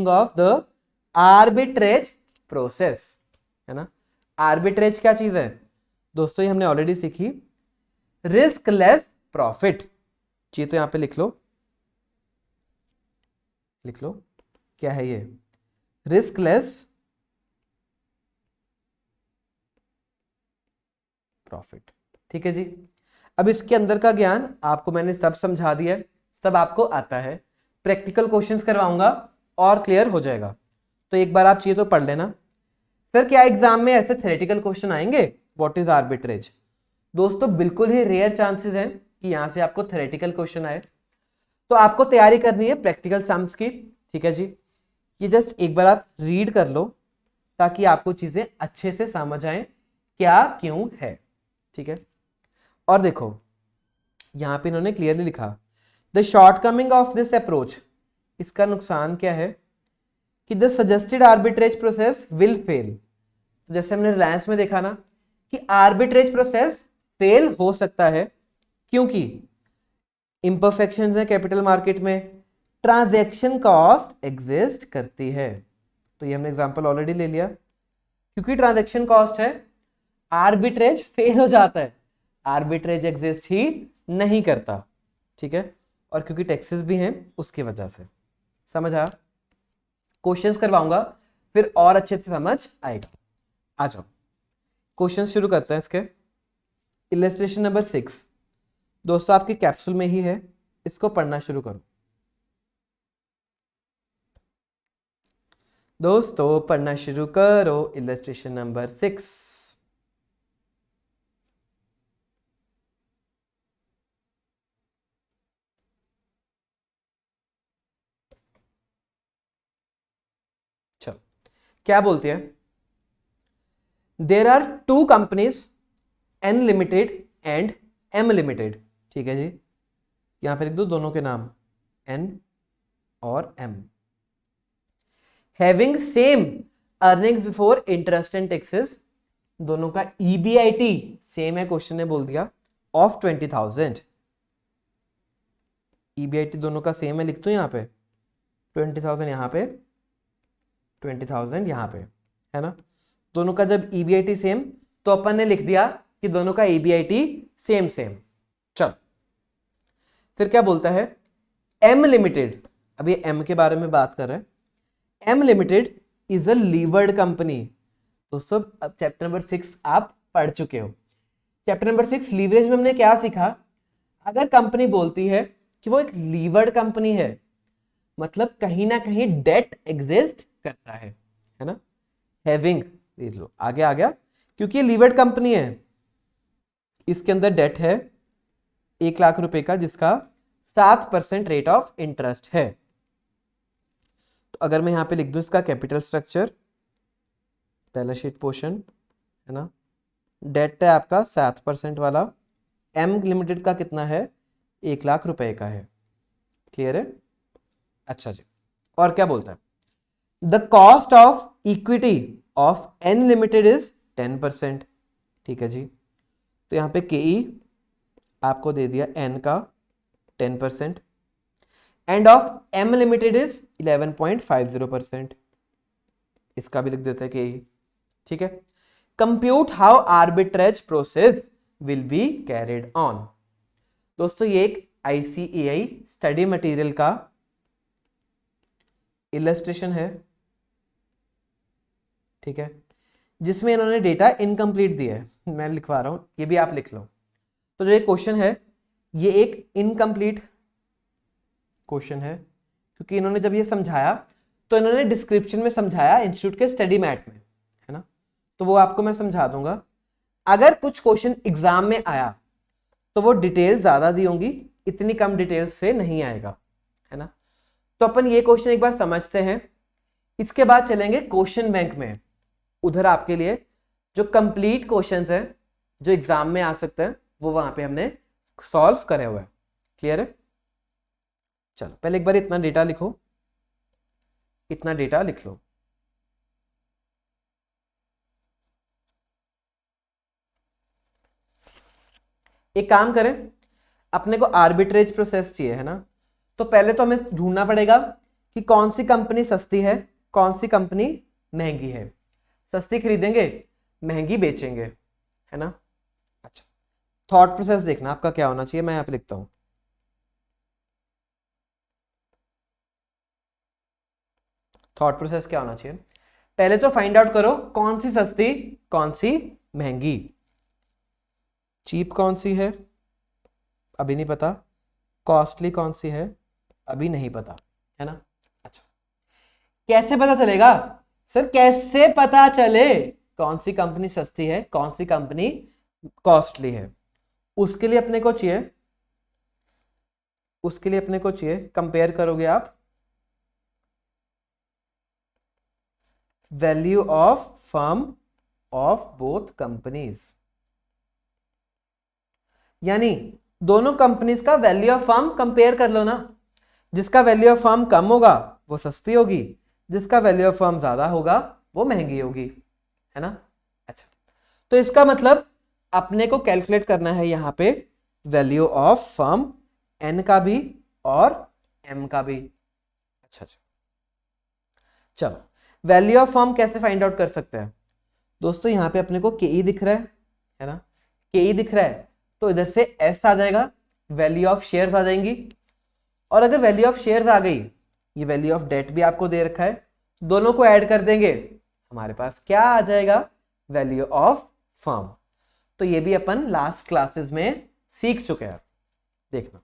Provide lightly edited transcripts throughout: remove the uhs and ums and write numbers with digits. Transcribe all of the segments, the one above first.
Shortcoming of the arbitrage process, है ना। Arbitrage क्या चीज है दोस्तों, ये हमने ऑलरेडी सीखी, रिस्क लेस प्रॉफिट। चाहिए तो यहां पे लिख लो, क्या है ये, रिस्क लेस प्रॉफिट। ठीक है जी। अब इसके अंदर का ज्ञान आपको मैंने सब समझा दिया है, सब आपको आता है। प्रैक्टिकल क्वेश्चंस करवाऊंगा और क्लियर हो जाएगा, तो एक बार आप चाहिए तो पढ़ लेना। सर क्या एग्जाम में ऐसे थ्योरेटिकल क्वेश्चन आएंगे, व्हाट इज आर्बिट्रेज? दोस्तों बिल्कुल ही रेयर चांसेस हैं कि यहां से आपको थ्योरेटिकल क्वेश्चन आए, तो आपको तैयारी करनी है प्रैक्टिकल सम्स की। ठीक है जी, ये जस्ट एक बार आप रीड कर लो ताकि आपको चीजें अच्छे से समझ आए क्या क्यों है। ठीक है, और देखो यहां पे इन्होंने क्लियरली लिखा the shortcoming of this approach, इसका नुकसान क्या है कि the suggested arbitrage process will fail. तो जैसे हमने रिलायंस में देखा ना कि आर्बिट्रेज प्रोसेस फेल हो सकता है क्योंकि इंपरफेक्शंस है कैपिटल मार्केट में, ट्रांजैक्शन कॉस्ट एग्जिस्ट करती है। तो ये हमने एग्जांपल ऑलरेडी ले लिया, क्योंकि ट्रांजैक्शन कॉस्ट है आर्बिट्रेज फेल हो जाता है, आर्बिट्रेज एग्जिस्ट ही नहीं करता। ठीक है, और क्योंकि टैक्सेस भी हैं उसकी वजह से। समझ आया? क्वेश्चंस करवाऊंगा फिर और अच्छे से समझ आएगा। आ जाओ क्वेश्चन शुरू करते हैं इसके। इलस्ट्रेशन नंबर 6 दोस्तों आपकी कैप्सूल में ही है, इसको पढ़ना शुरू करो दोस्तों, पढ़ना शुरू करो। Illustration number 6। चलो क्या बोलती है, there are two companies N limited and M limited. ठीक है जी, यहां पे लिख दो दोनों के नाम, एन और M, having same earnings before interest and taxes, दोनों का ईबीआईटी सेम है, क्वेश्चन ने बोल दिया ऑफ 20,000। ईबीआईटी दोनों का सेम है, लिख दो यहां पे 20,000 यहां पे, 20,000 यहां पे, है ना। दोनों का जब ईबीआईटी सेम तो अपन ने लिख दिया कि दोनों का ईबीआईटी सेम सेम। चल फिर क्या बोलता है, एम लिमिटेड, अब ये एम के बारे में बात कर रहे हैं। M limited is a levered company. दोस्तों अब चैप्टर नंबर 6 आप पढ़ चुके हो। चैप्टर नंबर 6 लीवरेज में हमने क्या सीखा, अगर कंपनी बोलती है कि वो एक लीवर्ड कंपनी है, मतलब कहीं ना कहीं डेट एग्जिस्ट करता है ना। हैविंग, देख लो आगे आ गया, क्योंकि ये लीवर्ड कंपनी है, इसके अंदर डेट है 1 लाख रुपए का, जिसका 7% रेट ऑफ इंटरेस्ट है। तो अगर मैं यहां पे लिख दूं इसका capital structure, balance sheet portion, है ना, डेट है आपका 7% वाला, एम लिमिटेड का कितना है, 1 लाख रुपए का है। क्लियर है? अच्छा जी, और क्या बोलता है, the cost of equity of N limited is 10%। ठीक है जी, तो यहां पे के आपको दे दिया एन का 10%, and of M limited is 11.50%, इसका भी लिख देते हैं के। ठीक है, compute how arbitrage process will be carried on. दोस्तों ये एक ICAI स्टडी मटेरियल का इलस्ट्रेशन है, ठीक है, जिसमें इन्होंने डेटा इनकम्प्लीट दिया है, मैं लिखवा रहा हूं, ये भी आप लिख लो। तो जो ये क्वेश्चन है ये एक इनकम्प्लीट क्वेश्चन है, क्योंकि इन्होंने जब ये समझाया तो इन्होंने डिस्क्रिप्शन में समझाया इंस्टीट्यूट के स्टडी मैट में, है ना, तो वो आपको मैं समझा दूंगा। अगर कुछ क्वेश्चन एग्जाम में आया तो वो डिटेल ज्यादा दी होंगी, इतनी कम डिटेल से नहीं आएगा, है ना। तो अपन ये क्वेश्चन एक बार समझते हैं, इसके बाद चलेंगे क्वेश्चन बैंक में। उधर आपके लिए जो कंप्लीट क्वेश्चंस हैं जो एग्जाम में आ सकते हैं वो वहां पे हमने सॉल्व करे हुए हैं। क्लियर है? चलो पहले एक बार इतना डेटा लिखो, इतना डेटा लिख लो। एक काम करें, अपने को आर्बिट्रेज प्रोसेस चाहिए, है ना, तो पहले तो हमें ढूंढना पड़ेगा कि कौन सी कंपनी सस्ती है, कौन सी कंपनी महंगी है। सस्ती खरीदेंगे, महंगी बेचेंगे, है ना। अच्छा, थॉट प्रोसेस देखना आपका क्या होना चाहिए, मैं यहाँ पे लिखता हूं। थॉट प्रोसेस क्या होना चाहिए, पहले तो फाइंड आउट करो कौन सी सस्ती, कौन सी महंगी। चीप कौन सी है, अभी नहीं पता। कॉस्टली कौन सी है, अभी नहीं पता, है ना। अच्छा, कैसे पता चलेगा सर, कैसे पता चले कौन सी कंपनी सस्ती है, कौन सी कंपनी कॉस्टली है। उसके लिए अपने को चाहिए, उसके लिए अपने को चाहिए, कंपेयर करोगे आप value of firm of both companies, यानी दोनों कंपनीज का वैल्यू ऑफ फर्म कंपेयर कर लो ना। जिसका वैल्यू ऑफ फर्म कम होगा वो सस्ती होगी, जिसका वैल्यू ऑफ फर्म ज्यादा होगा वो महंगी होगी, है ना। अच्छा, तो इसका मतलब अपने को कैलकुलेट करना है यहां पे वैल्यू ऑफ फर्म, एन का भी और एम का भी। अच्छा अच्छा, चलो वैल्यू ऑफ फर्म कैसे फाइंड आउट कर सकते हैं दोस्तों। यहां पे अपने को के ई दिख रहा है ना, के ई दिख रहा है, तो इधर से एस आ जाएगा, वैल्यू ऑफ शेयर्स आ जाएंगी। और अगर वैल्यू ऑफ शेयर्स आ गई, ये वैल्यू ऑफ डेट भी आपको दे रखा है, दोनों को ऐड कर देंगे, हमारे पास क्या आ जाएगा, वैल्यू ऑफ फर्म। तो ये भी अपन लास्ट क्लासेस में सीख चुके हैं, देखना।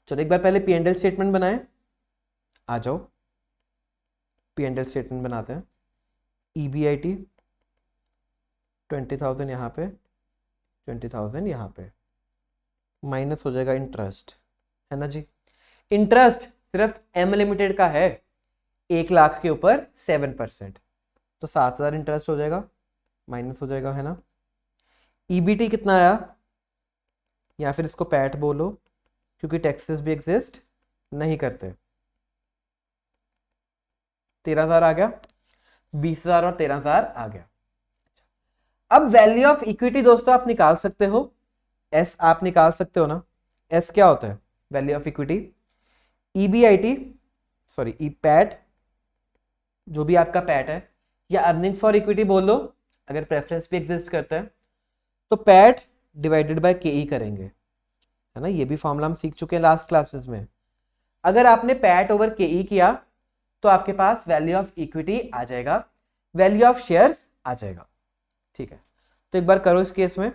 चलो एक बार पहले पी एंड एल स्टेटमेंट बनाएं, आ जाओ पी एंड एल स्टेटमेंट बनाते हैं। EBIT 20,000 यहाँ पे, 20,000 यहाँ पे, माइनस हो जाएगा इंटरेस्ट, है ना जी। इंटरेस्ट सिर्फ एम लिमिटेड का है, 1 लाख के ऊपर 7%, तो 7,000 इंटरेस्ट हो जाएगा, माइनस हो जाएगा, है ना। EBT कितना आया, या फिर इसको पैट बोलो क्योंकि टैक्सेस भी एग्जिस्ट नहीं करते। 13,000 आ गया, 20,000 और 13,000 आ गया। अब वैल्यू ऑफ इक्विटी दोस्तों आप निकाल सकते हो, एस आप निकाल सकते हो ना। एस क्या होता है, value of equity. EBIT sorry E PAT, जो भी आपका पैट है, या अर्निंग्स फॉर इक्विटी बोल लो अगर प्रेफरेंस भी एग्जिस्ट करता है, तो पैट डिवाइडेड बाय के ई करेंगे, है ना। ये भी फॉर्मूला हम सीख चुके हैं लास्ट क्लासेस में। अगर आपने पैट ओवर के ई किया तो आपके पास वैल्यू ऑफ इक्विटी आ जाएगा, वैल्यू ऑफ शेयर्स आ जाएगा, ठीक है। तो एक बार करो इस केस में,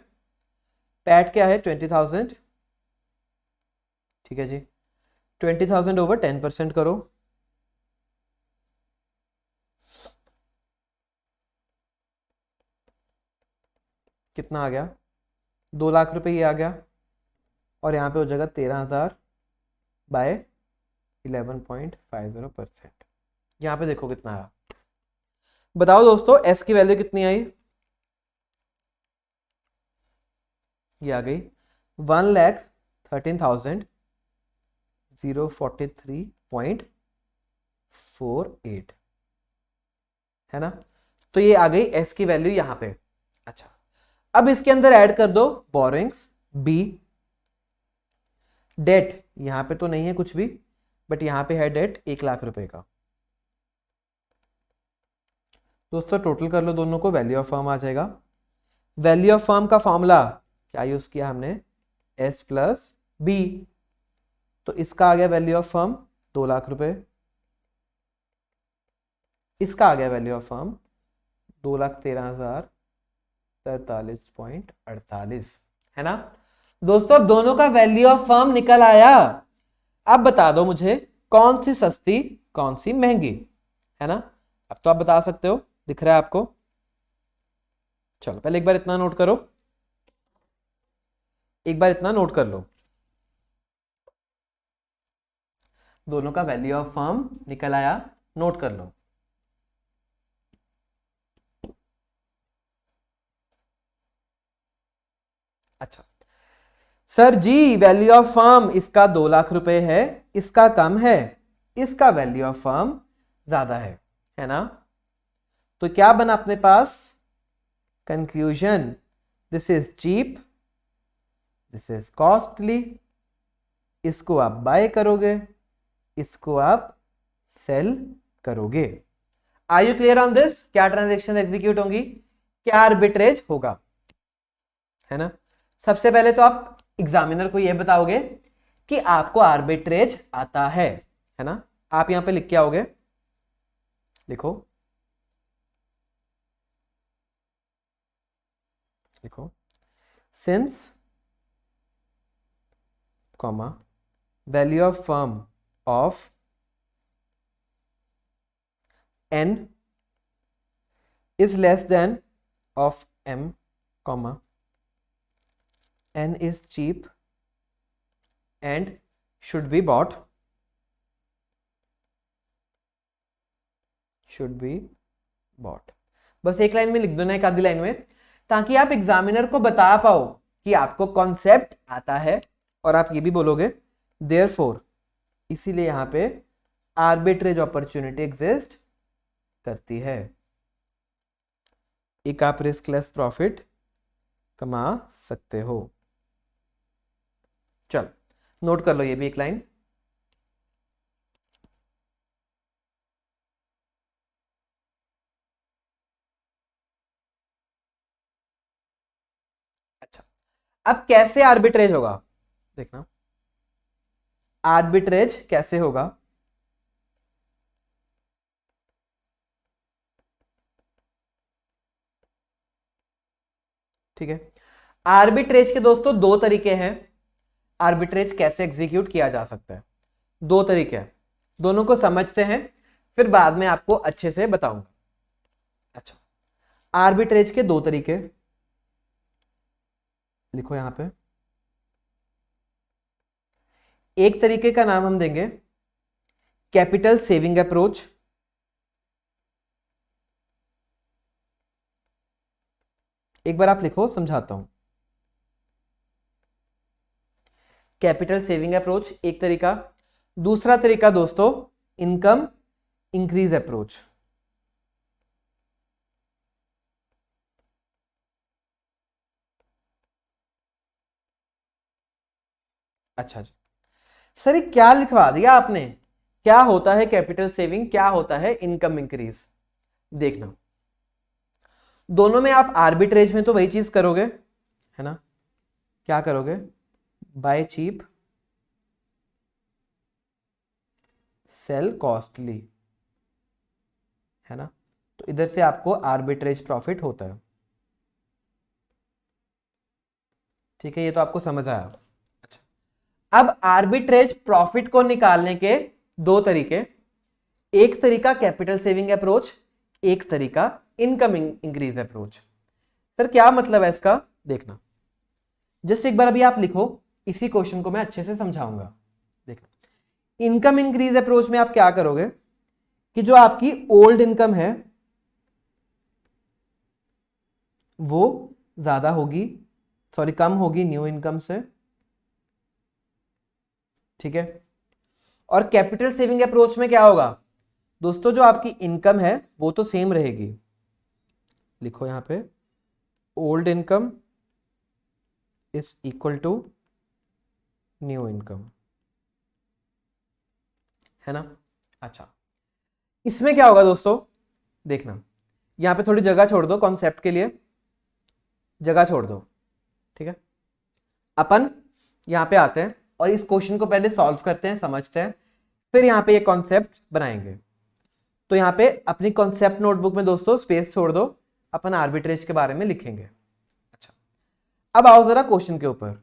पैट क्या है 20,000, ठीक है जी। 20,000 ओवर 10% करो, कितना आ गया, 2 लाख रुपए ये आ गया, और यहाँ पे हो जाएगा 13,000 बाय 11.50%। यहाँ पे देखो कितना आया, बताओ दोस्तों एस की वैल्यू कितनी आई, ये आ गई 1,13,043.48, है ना। तो ये आ गई एस की वैल्यू यहां पे। अच्छा, अब इसके अंदर ऐड कर दो बोरिंग्स बी, डेट यहां पे तो नहीं है कुछ भी, बट यहां पे है डेट 1 लाख रुपए का। दोस्तों टोटल कर लो दोनों को, वैल्यू ऑफ फर्म आ जाएगा। वैल्यू ऑफ फर्म का फॉर्मूला क्या यूज किया हमने, एस प्लस बी, तो इसका आ गया वैल्यू ऑफ फर्म 2 लाख रुपए, इसका आ गया वैल्यू ऑफ फर्म 2,13,043.48, है ना। दोस्तों अब दोनों का वैल्यू ऑफ फर्म निकल आया। अब बता दो मुझे कौन सी सस्ती कौन सी महंगी, है ना। अब तो आप बता सकते हो, दिख रहा है आपको। चलो पहले एक बार इतना नोट करो, एक बार इतना नोट कर लो, दोनों का वैल्यू ऑफ फर्म निकल आया, नोट कर लो। अच्छा sir ji, value of firm इसका 2 लाख रुपए है, इसका कम है, इसका वैल्यू ऑफ फर्म ज्यादा है ना। तो क्या बना अपने पास, conclusion, this is cheap, this is costly, इसको आप बाय करोगे, इसको आप सेल करोगे। Are you clear on this? क्या ट्रांजेक्शन एग्जीक्यूट होंगी, क्या आर्बिट्रेज होगा, है ना। सबसे पहले तो आप एग्जामिनर को यह बताओगे कि आपको आर्बिट्रेज आता है ना। आप यहां पे लिख के आओगे, लिखो लिखो since comma value of firm of n is less than of m comma n is cheap and should be bought बस एक लाइन में लिख दो ना, एक आधी लाइन में, ताकि आप एग्जामिनर को बता पाओ कि आपको कॉन्सेप्ट आता है। और आप ये भी बोलोगे देयरफॉर, इसीलिए यहां पे आर्बिट्रेज अपॉर्चुनिटी एग्जिस्ट करती है, एक आप रिस्कलेस प्रॉफिट कमा सकते हो। चल नोट कर लो ये भी एक लाइन। अच्छा, अब कैसे आर्बिट्रेज होगा देखना, आर्बिट्रेज कैसे होगा। ठीक है, आर्बिट्रेज के दोस्तों दो तरीके हैं। आर्बिट्रेज कैसे एग्जीक्यूट किया जा सकता है, दो तरीके हैं, दोनों को समझते हैं, फिर बाद में आपको अच्छे से बताऊंगा। अच्छा, आर्बिट्रेज के दो तरीके लिखो यहां पे। एक तरीके का नाम हम देंगे कैपिटल सेविंग अप्रोच, एक बार आप लिखो, समझाता हूं। कैपिटल सेविंग अप्रोच एक तरीका, दूसरा तरीका दोस्तों इनकम इंक्रीज अप्रोच। अच्छा जी सर, ये क्या लिखवा दिया आपने, क्या होता है कैपिटल सेविंग, क्या होता है इनकम इंक्रीज। देखना, दोनों में आप आर्बिट्रेज में तो वही चीज करोगे, है ना। क्या करोगे, बाय चीप सेल कॉस्टली, है ना। तो इधर से आपको आर्बिट्रेज प्रॉफिट होता है। ठीक है, ये तो आपको समझ आया। अच्छा, अब आर्बिट्रेज प्रॉफिट को निकालने के दो तरीके, एक तरीका कैपिटल सेविंग अप्रोच, एक तरीका इनकम इंक्रीज अप्रोच। सर क्या मतलब है इसका, देखना जस्ट एक बार अभी आप लिखो, इसी क्वेश्चन को मैं अच्छे से समझाऊंगा। देखना, इनकम इंक्रीज अप्रोच में आप क्या करोगे कि जो आपकी ओल्ड इनकम है वो ज्यादा होगी, सॉरी कम होगी न्यू इनकम से। ठीक है, और कैपिटल सेविंग अप्रोच में क्या होगा दोस्तों, जो आपकी इनकम है वो तो सेम रहेगी। लिखो यहां पे old income is equal to new income, है ना। अच्छा, इसमें क्या होगा दोस्तों, देखना यहां पे थोड़ी जगह छोड़ दो कॉन्सेप्ट के लिए, जगह छोड़ दो। ठीक है, अपन यहां पे आते हैं और इस क्वेश्चन को पहले सॉल्व करते हैं, समझते हैं, फिर यहां पे ये कॉन्सेप्ट बनाएंगे। तो यहां पे अपनी कॉन्सेप्ट नोटबुक में दोस्तों स्पेस छोड़ दो, अपन आर्बिट्रेज के बारे में लिखेंगे। अच्छा, अब आओ जरा क्वेश्चन के ऊपर,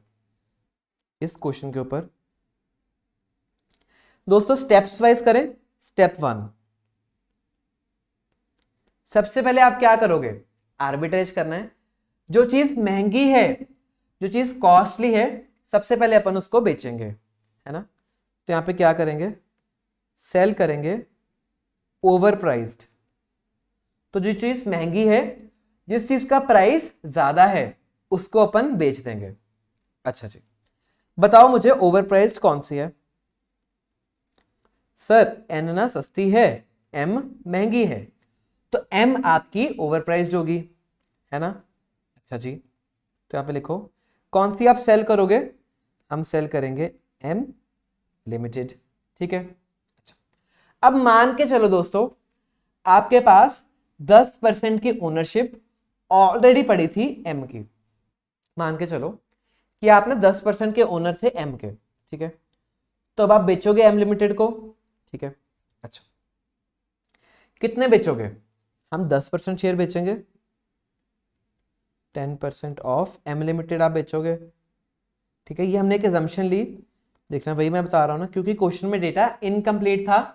इस क्वेश्चन के ऊपर दोस्तों स्टेप्स वाइज करें। स्टेप 1, सबसे पहले आप क्या करोगे, आर्बिट्रेज करना है। जो चीज महंगी है, जो चीज कॉस्टली है, सबसे पहले अपन उसको बेचेंगे, है ना। तो यहां पे क्या करेंगे, सेल करेंगे ओवर प्राइस्ड। तो जो चीज महंगी है, जिस चीज का प्राइस ज्यादा है, उसको अपन बेच देंगे। अच्छा जी, बताओ मुझे ओवर प्राइस्ड कौन सी है। सर एन ना सस्ती है, एम महंगी है, तो एम आपकी ओवर प्राइस्ड होगी, है ना। अच्छा जी, तो यहां पे लिखो कौन सी आप सेल करोगे, हम सेल करेंगे एम लिमिटेड। ठीक है, अब मान के चलो दोस्तों, आपके पास 10% की ओनरशिप ऑलरेडी पड़ी थी एम की। मान के चलो कि आपने 10% के ओनर से एम के, ठीक है। तो अब आप बेचोगे एम लिमिटेड को, ठीक है। अच्छा, कितने बेचोगे? हम 10% शेयर बेचेंगे, 10% ऑफ एम लिमिटेड आप बेचोगे, ठीक है। ये हमने एक एजम्पशन ली, देखना वही मैं बता रहा हूं ना, क्योंकि क्वेश्चन में डेटा इनकम्प्लीट था,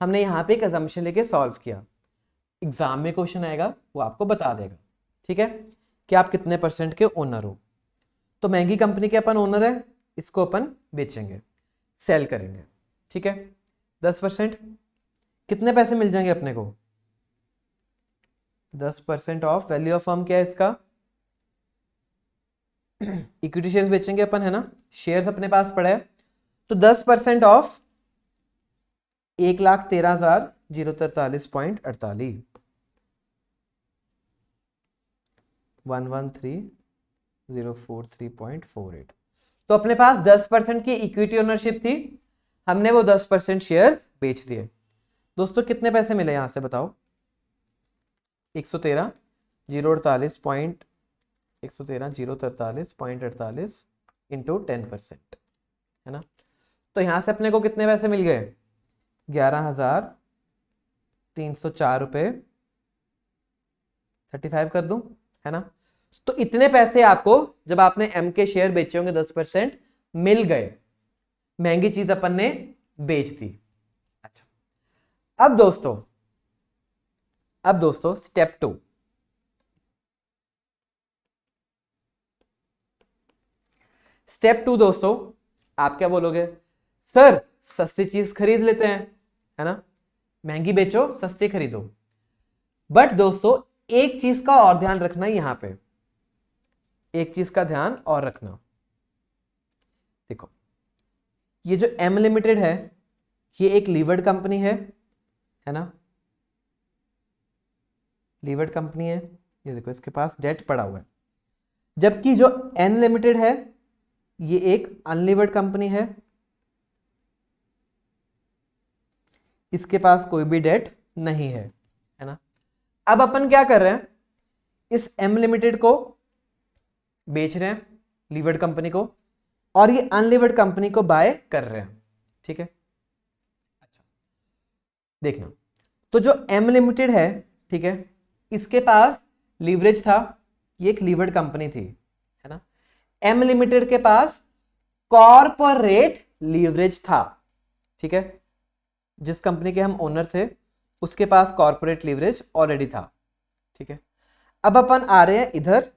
हमने यहां पे एक एजम्पशन लेके सॉल्व किया। एग्जाम में क्वेश्चन आएगा वो आपको बता देगा, ठीक है, कि आप कितने परसेंट के ओनर हो। तो महंगी कंपनी के अपन ओनर है, इसको अपन बेचेंगे, सेल करेंगे, ठीक है। 10%, कितने पैसे मिल जाएंगे अपने को? 10% ऑफ वैल्यू ऑफ फर्म क्या है इसका? इक्विटी शेयर्स बेचेंगे अपन, है ना, शेयर्स अपने पास पड़ा है। तो 10% ऑफ 1,13,043.48, 113,043.48। तो अपने पास 10% की इक्विटी ओनरशिप थी, हमने वो 10% शेयर्स बेच दिए। दोस्तों कितने पैसे मिले यहां से बताओ? 113,043.48 इंटू 10%, है ना। तो यहां से अपने को कितने पैसे मिल गए? 11,304 रुपये, 35 कर दूं, है ना। तो इतने पैसे आपको जब आपने एम के शेयर बेचे होंगे 10% मिल गए, महंगी चीज अपन ने बेच दी। अच्छा, अब दोस्तों स्टेप 2। स्टेप 2 दोस्तों, आप क्या बोलोगे? सर सस्ती चीज खरीद लेते हैं, है ना, महंगी बेचो सस्ती खरीदो। बट दोस्तों एक चीज का और ध्यान रखना, यहां पे एक चीज का ध्यान और रखना। देखो, ये जो एम लिमिटेड है ये एक लीवर्ड कंपनी है ना, लीवर्ड कंपनी है। ये देखो इसके पास डेट पड़ा हुआ है। जबकि जो एन लिमिटेड है ये एक अनलीवर्ड कंपनी है, इसके पास कोई भी डेट नहीं है ना। अब अपन क्या कर रहे हैं, इस एम लिमिटेड को बेच रहे हैं, लीवर्ड कंपनी को, और ये अनलीवर्ड कंपनी को बाय कर रहे हैं, ठीक है। अच्छा, देखना, तो जो एम लिमिटेड है, ठीक है, इसके पास लीवरेज था, ये एक लीवर्ड कंपनी थी, है ना। एम लिमिटेड के पास कॉर्पोरेट लीवरेज था, ठीक है। जिस कंपनी के हम ओनर थे उसके पास कॉर्पोरेट लीवरेज ऑलरेडी था, ठीक है। अब अपन आ रहे हैं इधर,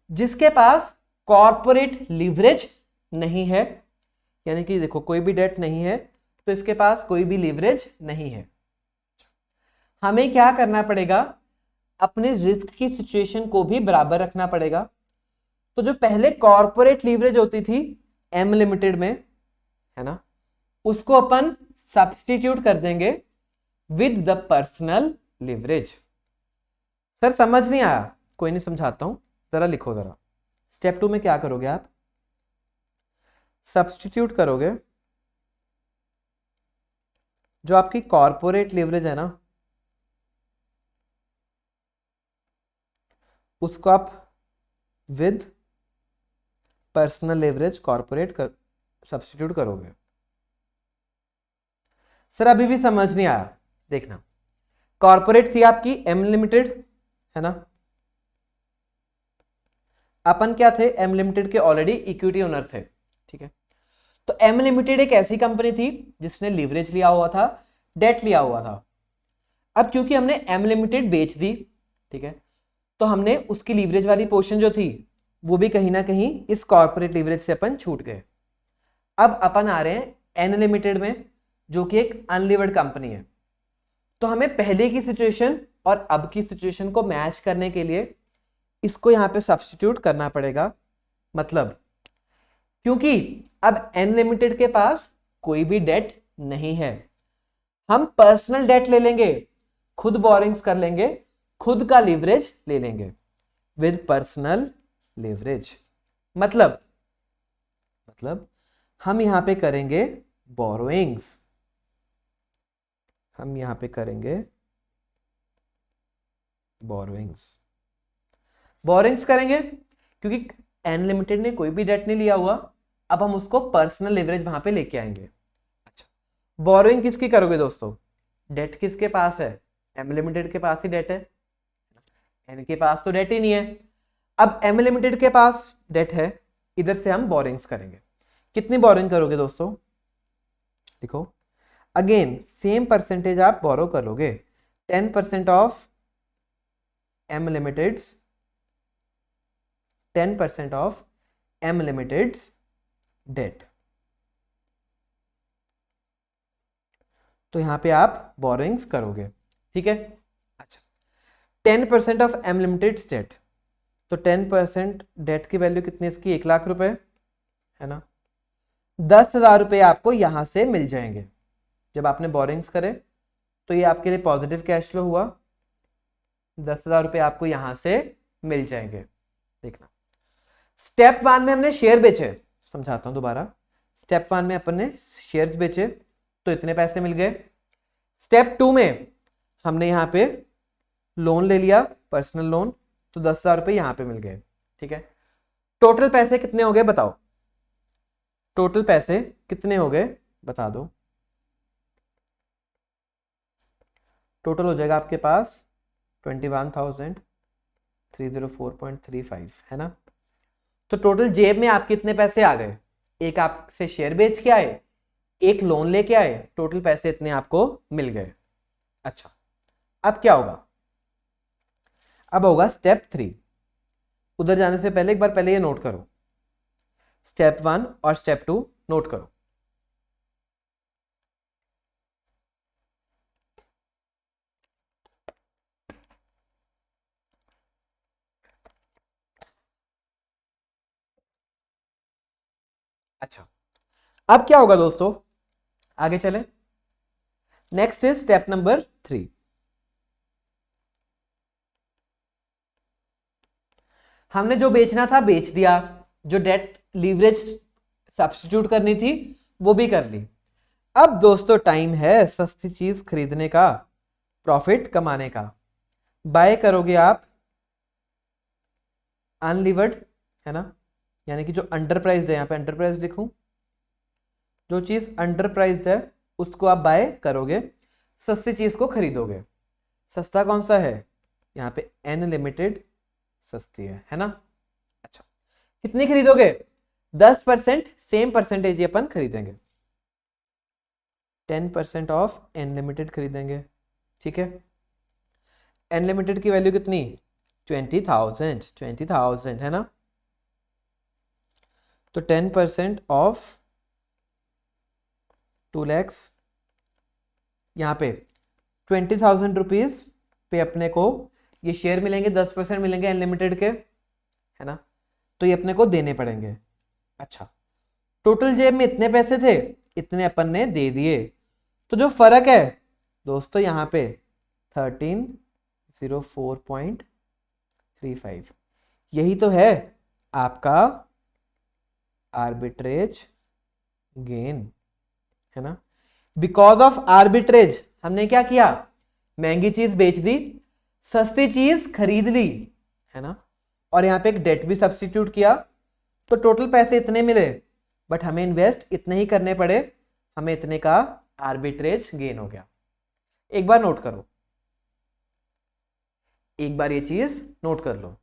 जिसके पास कॉर्पोरेट लीवरेज नहीं है, यानी कि देखो कोई भी डेट नहीं है, तो इसके पास कोई भी लीवरेज नहीं है। हमें क्या करना पड़ेगा, अपने रिस्क की सिचुएशन को भी बराबर रखना पड़ेगा। तो जो पहले कॉर्पोरेट लीवरेज होती थी एम लिमिटेड में, है ना, उसको अपन सब्स्टिट्यूट कर देंगे with the personal leverage. Sir समझ नहीं आया, कोई नहीं समझाता हूं, जरा लिखो जरा। स्टेप 2 में क्या करोगे आप? सब्स्टिट्यूट करोगे जो आपकी कॉर्पोरेट लीवरेज है ना, उसको आप with personal leverage corporate substitute करोगे। सर अभी भी समझ नहीं आया, देखना, कॉर्पोरेट थी आपकी एम लिमिटेड, है ना, अपन क्या थे, एम लिमिटेड के ऑलरेडी इक्विटी ओनर थे, ठीक है। तो एम लिमिटेड एक ऐसी कंपनी थी जिसने लीवरेज लिया हुआ था, डेट लिया हुआ था। अब क्योंकि हमने एम लिमिटेड बेच दी, ठीक है, तो हमने उसकी लीवरेज वाली पोर्शन जो थी वो भी कहीं ना कहीं इस कॉर्पोरेट लीवरेज से अपन छूट गए। अब अपन आ रहे हैं एन लिमिटेड में, जो कि एक अनलीवर्ड कंपनी है। तो हमें पहले की सिचुएशन और अब की सिचुएशन को मैच करने के लिए इसको यहां पे सब्स्टिट्यूट करना पड़ेगा। मतलब क्योंकि अब एन लिमिटेड के पास कोई भी डेट नहीं है, हम पर्सनल डेट ले लेंगे, खुद बोरिंग्स कर लेंगे, खुद का लीवरेज ले लेंगे विद पर्सनल लीवरेज। मतलब हम यहां पे करेंगे बोरोइंग्स, हम यहां पे करेंगे बोरोइंग्स करेंगे क्योंकि एन लिमिटेड ने कोई भी डेट नहीं लिया हुआ। अब हम उसको पर्सनल लिवरेज वहां पे लेके आएंगे। अच्छा, बोरोइंग किसकी करोगे दोस्तों? डेट किसके पास है? एम लिमिटेड के पास ही डेट है, एन के पास तो डेट ही नहीं है। अब एम लिमिटेड के पास डेट है, इधर से हम बोरिंग्स करेंगे। कितनी बोरिंग करोगे दोस्तों? देखो अगेन सेम परसेंटेज आप बोरो करोगे, 10% of M limiteds, 10% of M limiteds debt. तो यहां पे आप बोरिंग्स करोगे, ठीक है। अच्छा, 10% ऑफ एम लिमिटेड्स डेट, तो 10% डेट की वैल्यू कितनी इसकी? 1,00,000 रुपए है ना। 10,000 रुपए आपको यहां से मिल जाएंगे जब आपने बोरिंग्स करे, तो ये आपके लिए पॉजिटिव कैश फ्लो हुआ। 10,000 रुपए आपको यहां से मिल जाएंगे। देखना, स्टेप 1 में हमने शेयर बेचे, समझाता हूं दोबारा। स्टेप 1 में अपन ने शेयर्स बेचे तो इतने पैसे मिल गए। स्टेप 2 में हमने यहां पे लोन ले लिया, पर्सनल लोन, तो 10,000 रुपए यहां पे मिल गए, ठीक है। टोटल पैसे कितने हो गए बताओ? टोटल पैसे कितने हो गए बता दो। टोटल हो जाएगा आपके पास 21,304.35 है ना। तो टोटल जेब में आपके इतने पैसे आ गए। एक आपसे शेयर बेच के आए, एक लोन लेके आए, टोटल पैसे इतने आपको मिल गए। अच्छा, अब क्या होगा? अब होगा स्टेप 3। उधर जाने से पहले एक बार पहले ये नोट करो, स्टेप 1 और स्टेप 2 नोट करो। अच्छा, अब क्या होगा दोस्तों? आगे चले, नेक्स्ट इज स्टेप नंबर 3। हमने जो बेचना था बेच दिया, जो डेट लीवरेज सब्स्टिट्यूट करनी थी वो भी कर ली। अब दोस्तों टाइम है सस्ती चीज खरीदने का, प्रॉफिट कमाने का। बाय करोगे आप अनलिवर्ड, है ना, यानी कि जो अंडर प्राइस्ड है, यहां पे अंडर प्राइस्ड लिखूं, जो चीज अंडर प्राइस्ड है उसको आप बाय करोगे, सस्ती चीज को खरीदोगे। सस्ता कौन सा है? यहां पे एन लिमिटेड सस्ती है ना। अच्छा, कितनी खरीदोगे? 10%, सेम परसेंटेज अपन खरीदेंगे, 10% ऑफ एन लिमिटेड खरीदेंगे, ठीक है। एन लिमिटेड की वैल्यू कितनी? 20,000 है ना। तो 10% ऑफ 2 lakhs, यहां पे 20,000 रुपीज पे अपने को ये शेयर मिलेंगे, 10% मिलेंगे अनलिमिटेड के, है ना। तो ये अपने को देने पड़ेंगे। अच्छा, टोटल जेब में इतने पैसे थे, इतने अपन ने दे दिए। तो जो फर्क है दोस्तों यहां पे 1304.35, यही तो है आपका आर्बिट्रेज गेन, है ना। बिकॉज ऑफ आर्बिट्रेज हमने क्या किया? महंगी चीज बेच दी, सस्ती चीज खरीद ली, है ना। और यहां पे एक डेट भी सब्स्टिट्यूट किया, तो टोटल पैसे इतने मिले, बट हमें इन्वेस्ट इतने ही करने पड़े, हमें इतने का आर्बिट्रेज गेन हो गया। एक बार नोट करो, एक बार ये चीज नोट कर लो।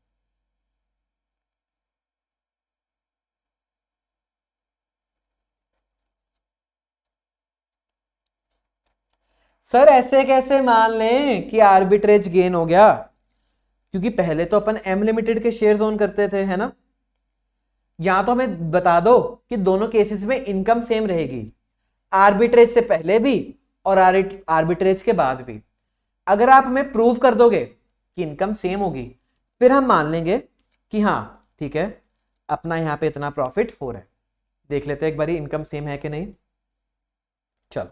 सर ऐसे कैसे मान लें कि आर्बिट्रेज गेन हो गया? क्योंकि पहले तो अपन एम लिमिटेड के शेयर्स ओन करते थे, है ना। यहां तो हमें बता दो कि दोनों केसेस में इनकम सेम रहेगी, आर्बिट्रेज से पहले भी और आर्बिट्रेज के बाद भी। अगर आप हमें प्रूव कर दोगे कि इनकम सेम होगी, फिर हम मान लेंगे कि हाँ ठीक है, अपना यहां पे इतना प्रॉफिट हो रहा है। देख लेते हैं एक बारी इनकम सेम है कि नहीं। चलो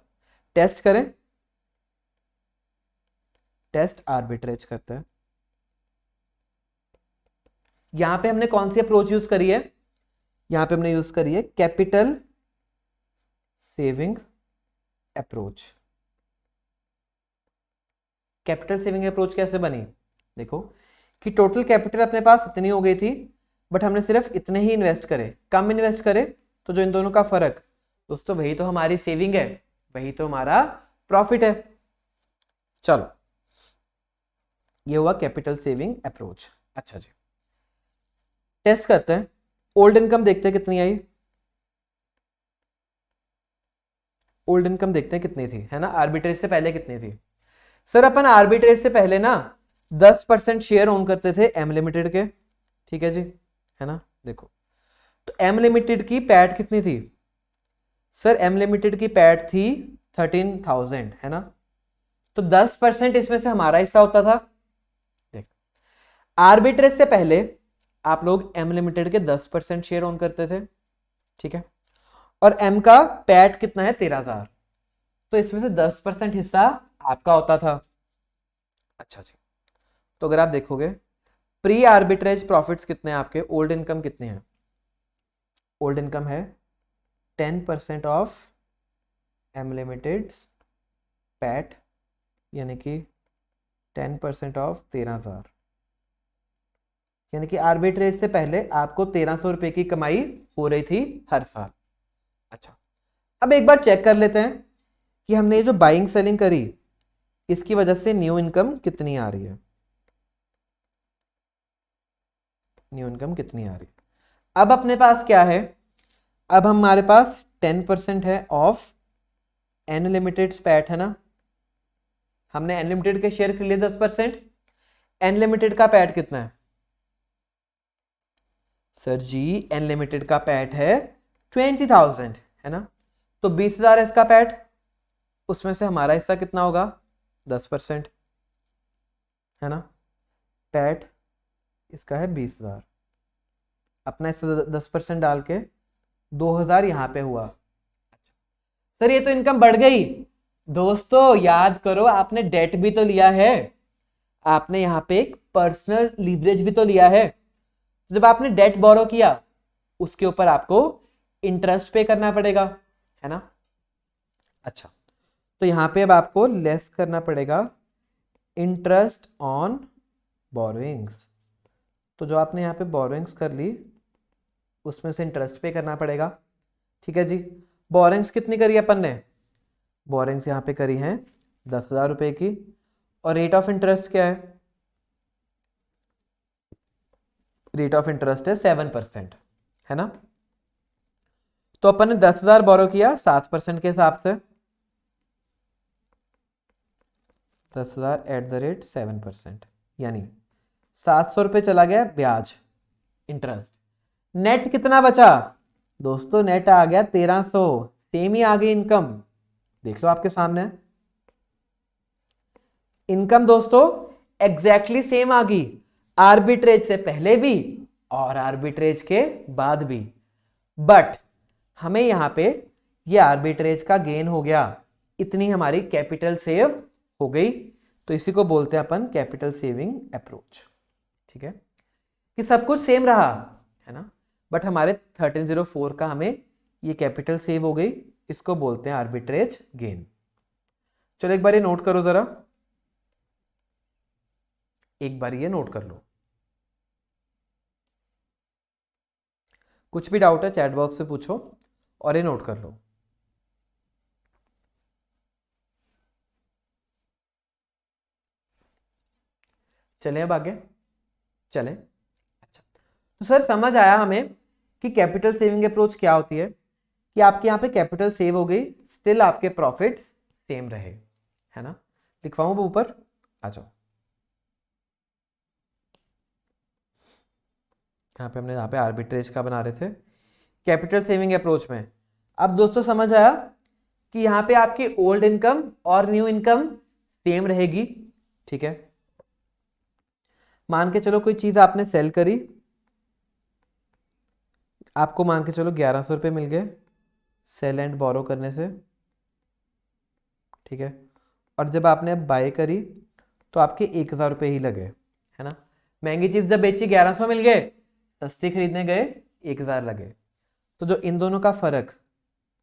टेस्ट करें, टेस्ट आर्बिट्रेज करते हैं। यहां पे हमने कौन सी अप्रोच यूज करी है? यहां पे हमने यूज करी है capital saving approach. Capital saving approach कैसे बनी? देखो कि टोटल कैपिटल अपने पास इतनी हो गई थी, बट हमने सिर्फ इतने ही इन्वेस्ट करे, कम इन्वेस्ट करे, तो जो इन दोनों का फर्क दोस्तों वही तो हमारी सेविंग है, वही तो हमारा प्रॉफिट है। चलो ये हुआ कैपिटल सेविंग अप्रोच। अच्छा जी, टेस्ट करते हैं। ओल्ड इनकम देखते हैं कितनी आई। ओल्ड इनकम देखते हैं कितनी थी, है ना, आर्बिट्रेज से पहले कितनी थी। सर अपन आर्बिट्रेज से पहले ना 10% शेयर ओन करते थे एम लिमिटेड के, ठीक है जी, है ना। देखो तो एम लिमिटेड की पैट कितनी थी? सर एम लिमिटेड की पैट थी 13,000, है ना। तो 10% इसमें से हमारा हिस्सा होता था। देख आर्बिट्रेज से पहले आप लोग एम लिमिटेड के 10% शेयर ओन करते थे, ठीक है, और एम का पैट कितना है 13,000, तो इसमें से 10% हिस्सा आपका होता था। अच्छा जी, तो अगर आप देखोगे प्री आर्बिट्रेज प्रॉफिट्स कितने हैं आपके, ओल्ड इनकम कितनी है? ओल्ड इनकम है 10% ऑफ एम लिमिटेड पैट, यानी कि 10% ऑफ 13,000, यानी कि आर्बिट्रेज से पहले आपको 1300 रुपए की कमाई हो रही थी हर साल। अच्छा, अब एक बार चेक कर लेते हैं कि हमने ये जो बाइंग सेलिंग करी इसकी वजह से न्यू इनकम कितनी आ रही है। न्यू इनकम कितनी आ रही है? अब अपने पास क्या है, अब हमारे पास 10% है ऑफ एन लिमिटेड पैट, है ना। हमने एन लिमिटेड के शेयर के लिए 10%, एन लिमिटेड का पैट कितना है? सर जी एन लिमिटेड का पैट है 20,000, है ना। तो 20,000 है इसका पैट, उसमें से हमारा हिस्सा कितना होगा? 10%, है ना। पैट इसका है 20,000, अपना इससे 10% डाल के 2,000 यहां पे हुआ। सर ये तो इनकम बढ़ गई। दोस्तों याद करो, आपने डेट भी तो लिया है, आपने यहां पे एक पर्सनल लीवरेज भी तो लिया है। जब आपने डेट बोरो किया उसके ऊपर आपको इंटरेस्ट पे करना पड़ेगा, है ना। अच्छा, तो यहां पे अब आपको लेस करना पड़ेगा इंटरेस्ट ऑन बोरोइंग्स। तो जो आपने यहां पे बोरोइंग्स कर ली उसमें से इंटरेस्ट पे करना पड़ेगा, ठीक है जी। बोरोइंग्स कितनी करी अपन ने? बोरोइंग्स यहां पे करी है 10,000 रुपए की, और रेट ऑफ इंटरेस्ट क्या है? रेट ऑफ इंटरेस्ट है 7%, है ना। तो अपन ने 10,000 बोरो किया 7% के हिसाब से, 10,000 एट द रेट 7%, यानी 700 रुपये चला गया ब्याज इंटरेस्ट। नेट कितना बचा? दोस्तों नेट आ गया 1,300, सेम ही आ गई इनकम, देख लो आपके सामने इनकम दोस्तों एग्जैक्टली सेम आ गई, आर्बिट्रेज से पहले भी और आर्बिट्रेज के बाद भी। बट हमें यहां पे ये आर्बिट्रेज का गेन हो गया, इतनी हमारी कैपिटल सेव हो गई, तो इसी को बोलते हैं अपन कैपिटल सेविंग अप्रोच, ठीक है, कि सब कुछ सेम रहा, है ना, बट हमारे 1304 का हमें ये कैपिटल सेव हो गई, इसको बोलते हैं आर्बिट्रेज गेन। चलो एक बार ये नोट करो जरा, एक बार ये नोट कर लो। कुछ भी डाउट है चैट बॉक्स से पूछो और ये नोट कर लो। चलें अब आगे चलें। अच्छा, तो सर समझ आया हमें कि कैपिटल सेविंग अप्रोच क्या होती है, कि आपके यहां पे कैपिटल सेव हो गई, स्टिल आपके प्रॉफिट्स सेम रहे, है ना। लिखवाऊं ऊपर, आ जाओ। यहाँ पे हमने यहाँ पे आर्बिट्रेज का बना रहे थे कैपिटल सेविंग अप्रोच में। अब दोस्तों समझ आया कि यहाँ पे आपकी ओल्ड इनकम और न्यू इनकम सेम रहेगी, ठीक है। मान के चलो कोई चीज आपने सेल करी, आपको मान के चलो 1,100 रुपये मिल गए सेल एंड बोरो करने से, ठीक है, और जब आपने अब बाय करी तो आपके 1,000 रुपये ही लगे, है ना। महंगी चीज जब बेची 1,100 मिल गए, सस्ती खरीदने गए 1,000 लगे। तो जो इन दोनों का फर्क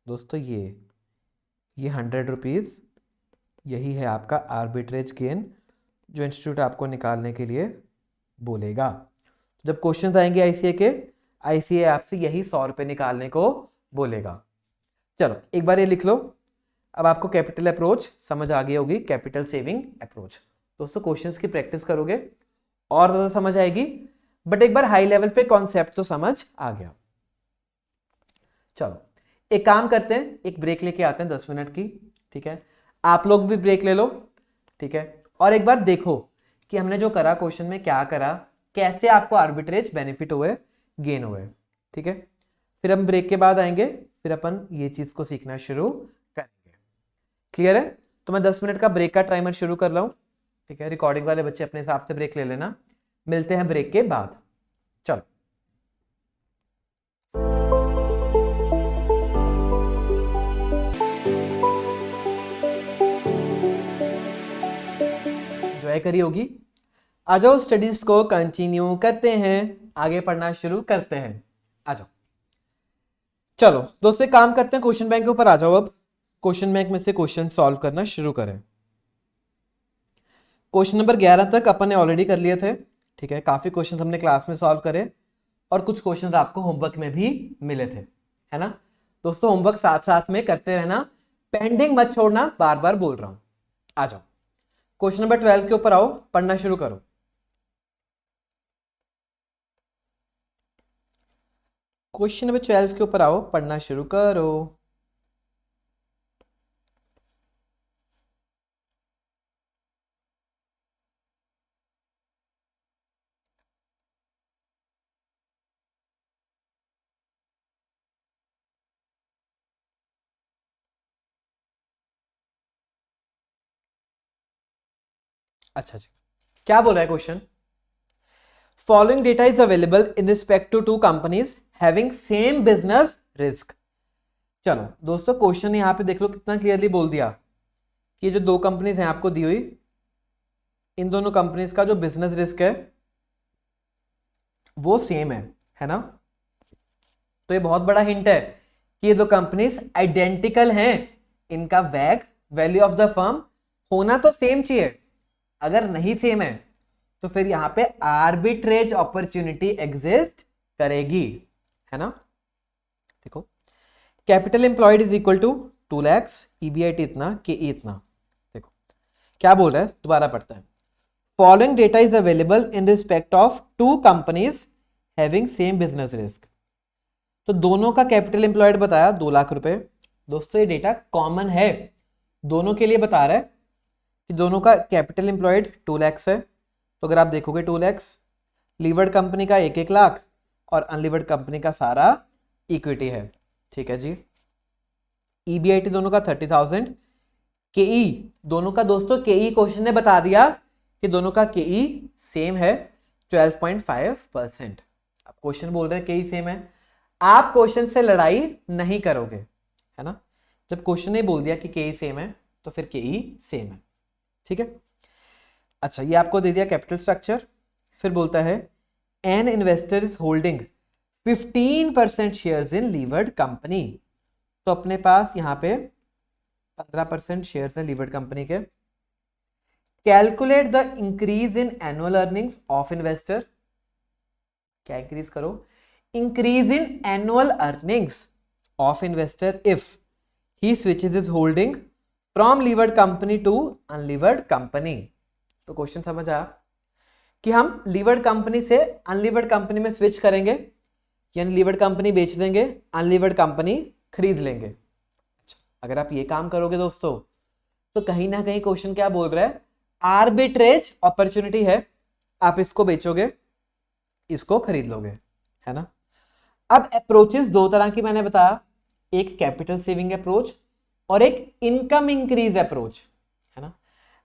दोस्तों ये 100 रुपीज, यही है आपका आर्बिट्रेज गेन, जो इंस्टीट्यूट आपको निकालने के लिए बोलेगा। तो जब क्वेश्चन आएंगे आईसीए के, आईसीए आपसे यही 100 रुपये निकालने को बोलेगा। चलो एक बार ये लिख लो। अब आपको कैपिटल अप्रोच समझ आ गई होगी, कैपिटल सेविंग अप्रोच। दोस्तों क्वेश्चंस की प्रैक्टिस करोगे और ज्यादा समझ आएगी, बट एक बार हाई लेवल पे कॉन्सेप्ट तो समझ आ गया। चलो एक काम करते हैं, एक ब्रेक लेके आते हैं 10 मिनट की, ठीक है। आप लोग भी ब्रेक ले लो, ठीक है। और एक बार देखो कि हमने जो करा क्वेश्चन में क्या करा, कैसे आपको आर्बिट्रेज बेनिफिट हुए, गेन हुए, ठीक है। फिर हम ब्रेक के बाद आएंगे, फिर अपन ये चीज को सीखना शुरू करेंगे। क्लियर है? तो मैं 10 मिनट का ब्रेक का टाइमर शुरू कर रहा हूं, ठीक है। रिकॉर्डिंग वाले बच्चे अपने हिसाब से ब्रेक ले लेना। मिलते हैं ब्रेक के बाद। चलो एंजॉय करी होगी। आ जाओ स्टडीज को कंटिन्यू करते हैं, आगे पढ़ना शुरू करते हैं। आ जाओ। चलो दोस्तों काम करते हैं, क्वेश्चन बैंक के ऊपर आ जाओ। अब क्वेश्चन बैंक में से क्वेश्चन सॉल्व करना शुरू करें। क्वेश्चन नंबर 11 तक अपन ने ऑलरेडी कर लिए थे, ठीक है। काफी क्वेश्चन हमने क्लास में सॉल्व करे और कुछ क्वेश्चन आपको होमवर्क में भी मिले थे, है ना। दोस्तों होमवर्क साथ साथ में करते रहना, पेंडिंग मत छोड़ना, बार बार बोल रहा हूं। आ जाओ क्वेश्चन नंबर 12 के ऊपर आओ, पढ़ना शुरू करो। क्वेश्चन नंबर 12 के ऊपर आओ, पढ़ना शुरू करो। अच्छा जी, क्या बोल रहा है question? Following data is available in respect to 2 companies having same business risk. चलो दोस्तों क्वेश्चन यहां पे देख लो कितना क्लियरली बोल दिया कि ये जो 2 कंपनीज हैं आपको दी हुई, इन दोनों कंपनीज का जो बिजनेस रिस्क है वो सेम है ना। तो ये बहुत बड़ा हिंट है कि ये 2 कंपनीज आइडेंटिकल हैं। इनका वैग, वैल्यू ऑफ द फर्म होना तो सेम चाहिए। अगर नहीं सेम है तो फिर यहां पे आर्बिट्रेज अपॉर्चुनिटी एग्जिस्ट करेगी, है ना। देखो capital employed is equal to 2 lakhs, EBIT इतना, केई इतना। देखो क्या बोल रहा है, दोबारा पढ़ता है। Following data is available in respect of 2 companies having same business risk. तो दोनों का कैपिटल एम्प्लॉयड बताया 2 लाख रुपए। दोस्तों ये डेटा कॉमन है, दोनों के लिए बता रहा है कि दोनों का कैपिटल एम्प्लॉयड 2 lakhs है। तो अगर आप देखोगे 2 lakhs, लीवर्ड कंपनी का 1-1 लाख और अनलीवर्ड कंपनी का सारा इक्विटी है, ठीक है जी। ईबीआईटी दोनों का 30,000, केई दोनों का, दोस्तों केई क्वेश्चन ने बता दिया कि दोनों का केई सेम है 12.5%। अब क्वेश्चन बोल रहे हैं केई सेम है, आप क्वेश्चन से लड़ाई नहीं करोगे, है ना। जब क्वेश्चन ने बोल दिया कि केई सेम है तो फिर केई सेम है, ठीक है। अच्छा ये आपको दे दिया कैपिटल स्ट्रक्चर। फिर बोलता है N investor is holding 15% shares in levered company. तो अपने पास यहां पे 15% शेयर्स हैं लीवर्ड कंपनी के। Calculate the increase in annual earnings of investor. क्या इंक्रीज करो? Increase in annual earnings of investor if he switches is holding from levered company to unlevered company. तो क्वेश्चन समझ आया कि हम लीवर्ड कंपनी से unlevered company में switch करेंगे, यानी लीवर्ड कंपनी बेच देंगे, अनलीवर्ड कंपनी खरीद लेंगे। अच्छा अगर आप ये काम करोगे दोस्तों तो कहीं ना कहीं क्वेश्चन क्या बोल रहा है, आर्बिट्रेज अपॉर्चुनिटी है, आप इसको बेचोगे, इसको खरीद लोगे, है ना। अब अप्रोचेस 2 तरह की मैंने बताया, एक कैपिटल सेविंग अप्रोच और एक इनकम इंक्रीज अप्रोच, है ना।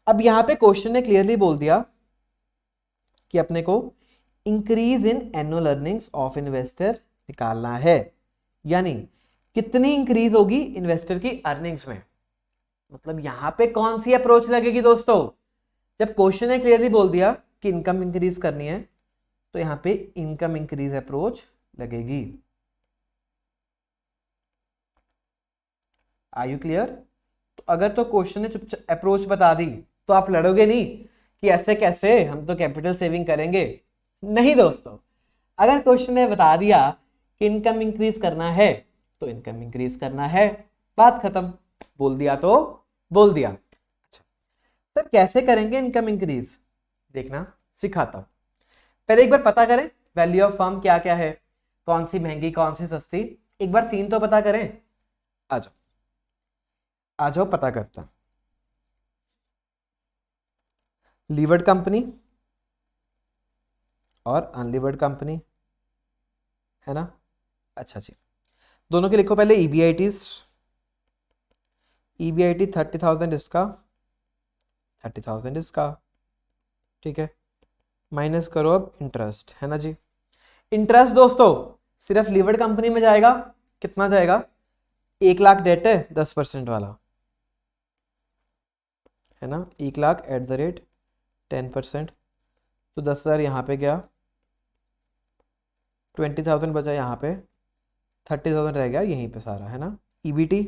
अब यहां पे क्वेश्चन ने क्लियरली बोल दिया कि अपने को increase in annual earnings of investor निकालना है, यानी कितनी इंक्रीज होगी इन्वेस्टर की अर्निंग्स में। मतलब यहां पे कौन सी अप्रोच लगेगी दोस्तों? जब क्वेश्चन ने क्लियरली बोल दिया कि इनकम इंक्रीज करनी है तो यहां पे इनकम इंक्रीज अप्रोच लगेगी। Are you clear? तो अगर तो क्वेश्चन ने चुपचाप अप्रोच बता दी तो आप लड़ोगे नहीं कि ऐसे कैसे, हम तो कैपिटल सेविंग करेंगे। नहीं दोस्तों, अगर क्वेश्चन ने बता दिया कि इनकम इंक्रीज करना है तो इनकम इंक्रीज करना है, बात खत्म। बोल दिया तो बोल दिया। अच्छा सर कैसे करेंगे इनकम इंक्रीज, देखना सिखाता हूं। पहले एक बार पता करें वैल्यू ऑफ फर्म क्या क्या है, कौन सी महंगी कौन सी सस्ती, एक बार सीन तो पता करें। आ जाओ आ जाओ पता करता। लीवर्ड कंपनी और अनलीवर्ड कंपनी है ना। अच्छा जी, दोनों के लिखो पहले ईबीआईटीज। ईबीआईटी 30,000 इसका, 30,000 इसका, ठीक है। माइनस करो अब इंटरेस्ट, है ना जी। इंटरेस्ट दोस्तों सिर्फ लीवर्ड कंपनी में जाएगा, कितना जाएगा, 1,00,000 डेट है 10% वाला, है ना। 1,00,000 एट द रेट 10%, तो 10,000 यहाँ पे गया, 20,000 बचा यहाँ पे, 30,000 रह गया यहीं पे सारा, है ना। ईबीटी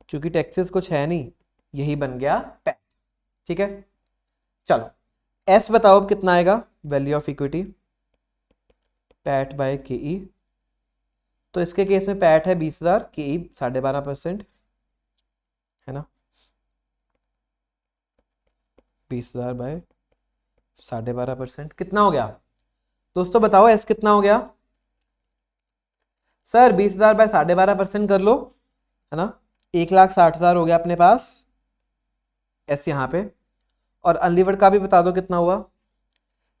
क्योंकि टैक्सेस कुछ है नहीं, यही बन गया पैट, ठीक है। चलो एस बताओ अब कितना आएगा, value of equity PAT by K E. तो इसके केस में पैट है 20,000, के ई 12.5%, है ना। 20,000 बाय 12.5% कितना हो गया दोस्तों, बताओ एस कितना हो गया। सर 20,000 बाय 12.5% कर लो, है ना। 1,60,000 हो गया अपने पास, एस यहाँ पे। और अनलीवर्ड का भी बता दो कितना हुआ।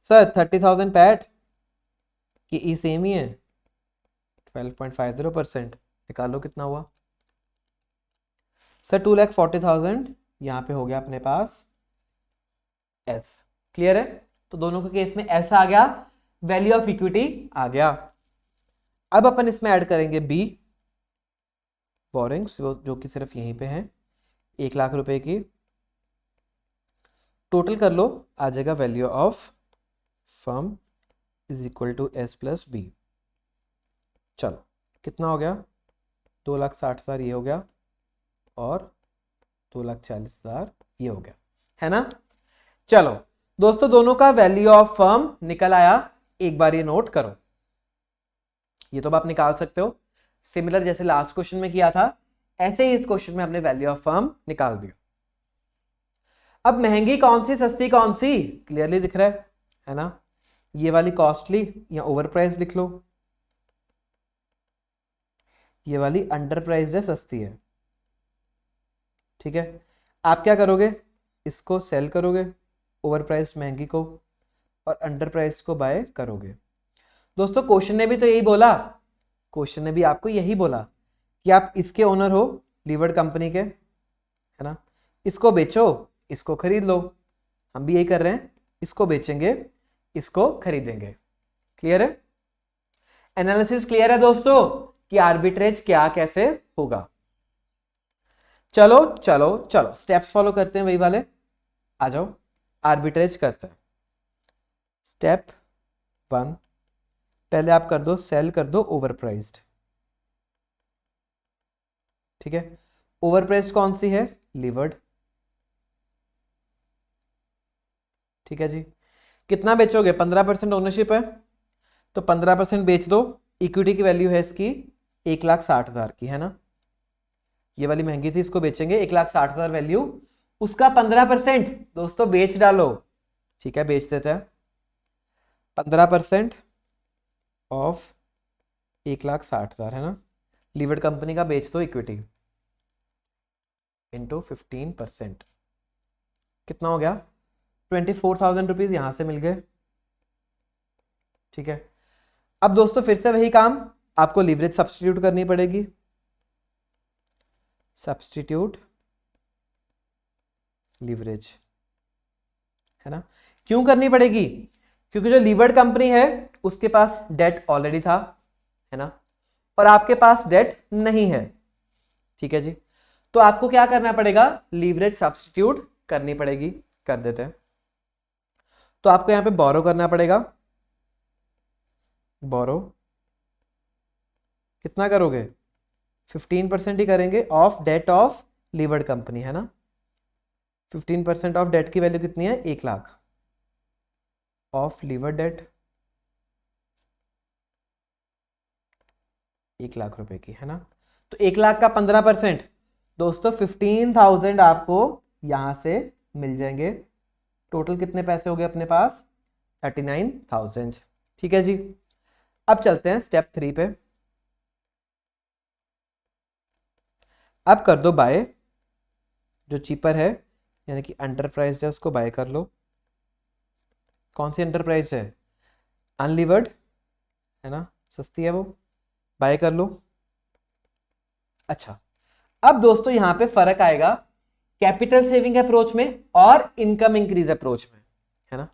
सर 30,000 पैट कि ई सेम ही है, 12.50%, निकालो कितना हुआ। सर 2,40,000 यहाँ पे हो गया अपने पास एस। क्लियर है, तो दोनों के केस में ऐसा आ गया, वैल्यू ऑफ इक्विटी आ गया। अब अपन इसमें ऐड करेंगे बी बोरिंग्स, जो कि सिर्फ यहीं पे है, 1,00,000 रुपए की। टोटल कर लो, आ जाएगा value of firm is equal to S plus B. चलो कितना हो गया, 2,60,000 ये हो गया और 2,40,000 ये हो गया, है ना। चलो दोस्तों दोनों का वैल्यू ऑफ फर्म निकल आया, एक बार ये नोट करो। ये तो आप निकाल सकते हो, सिमिलर जैसे लास्ट क्वेश्चन में किया था ऐसे ही इस क्वेश्चन में हमने वैल्यू ऑफ फर्म निकाल दिया। अब महंगी कौन सी सस्ती कौन सी क्लियरली दिख रहा है ना। ये वाली कॉस्टली या ओवर प्राइस लिख लो, ये वाली अंडर प्राइस है सस्ती है, ठीक है। आप क्या करोगे, इसको सेल करोगे ओवर प्राइस महंगी को, और अंडर प्राइस को बाय करोगे। दोस्तों क्वेश्चन ने भी तो यही बोला, क्वेश्चन ने भी आपको यही बोला कि आप इसके ओनर हो लीवर्ड कंपनी के, है ना। इसको बेचो इसको खरीद लो, हम भी यही कर रहे हैं, इसको बेचेंगे इसको खरीदेंगे। क्लियर है, एनालिसिस क्लियर है दोस्तों कि आर्बिट्रेज क्या कैसे होगा। चलो चलो चलो स्टेप्स फॉलो करते हैं वही वाले, आ जाओ आर्बिट्रेज करते हैं। स्टेप 1, पहले आप कर दो सेल कर दो ओवर प्राइस्ड, ठीक है। ओवर प्राइस्ड कौन सी है, लीवर्ड, ठीक है जी। कितना बेचोगे, 15% ओनरशिप है तो 15% बेच दो। इक्विटी की वैल्यू है इसकी 1,60,000 की, है ना। ये वाली महंगी थी, इसको बेचेंगे 1,60,000 वैल्यू, उसका 15% दोस्तों बेच डालो, ठीक है बेच देते हैं। 15% ऑफ 1,60,000 है ना, लीवर्ड कंपनी का बेच दो इक्विटी इंटू 15%, कितना हो गया 24,000 रुपीज यहां से मिल गए, ठीक है। अब दोस्तों फिर से वही काम, आपको लीवरेज सब्स्टिट्यूट करनी पड़ेगी, सब्स्टिट्यूट लीवरेज, है ना। क्यों करनी पड़ेगी, क्योंकि जो लीवर्ड कंपनी है उसके पास डेट ऑलरेडी था, है ना, और आपके पास डेट नहीं है, ठीक है जी। तो आपको क्या करना पड़ेगा, लीवरेज सब्स्टिट्यूट करनी पड़ेगी, कर देते हैं। तो आपको यहां पे बोरो करना पड़ेगा, बोरो कितना करोगे 15% ही करेंगे of debt of levered company, है ना। 15% ऑफ डेट की वैल्यू कितनी है? 1 lakh of lever debt 1 lakh रुपए की, है ना। तो 1 लाख का 15%, दोस्तों 15,000 आपको यहां से मिल जाएंगे। टोटल कितने पैसे हो गए अपने पास? 39,000। ठीक है जी। अब चलते हैं स्टेप 3 पे। अब कर दो बाय, जो चीपर है यानी कि एंटरप्राइज है उसको बाय कर लो। कौन सी एंटरप्राइज है? अनलिवर्ड, है ना, सस्ती है वो, बाय कर लो। अच्छा, अब दोस्तों यहां पे फर्क आएगा कैपिटल सेविंग अप्रोच में और इनकम इंक्रीज अप्रोच में, है ना।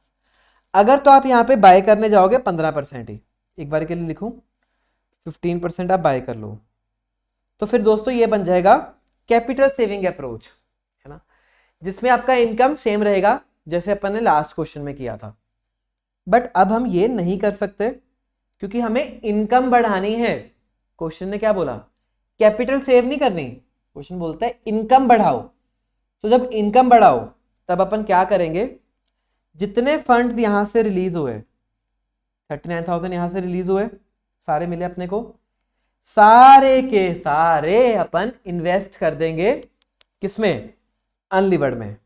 अगर तो आप यहां पे बाय करने जाओगे 15% ही, एक बार के लिए लिखूं 15% आप बाय कर लो, तो फिर दोस्तों ये बन जाएगा कैपिटल सेविंग अप्रोच, है ना, जिसमें आपका इनकम सेम रहेगा जैसे अपन ने लास्ट क्वेश्चन में किया था। बट अब हम ये नहीं कर सकते क्योंकि हमें इनकम बढ़ानी है। क्वेश्चन ने क्या बोला? कैपिटल सेव नहीं करनी, क्वेश्चन बोलता है इनकम बढ़ाओ। तो जब इनकम बढ़ाओ तब अपन क्या करेंगे? जितने फंड यहां से रिलीज हुए, 39,000 यहां से रिलीज हुए, सारे मिले अपने को, सारे के सारे अपन इन्वेस्ट कर देंगे किसमें? अनलिवर्ड में।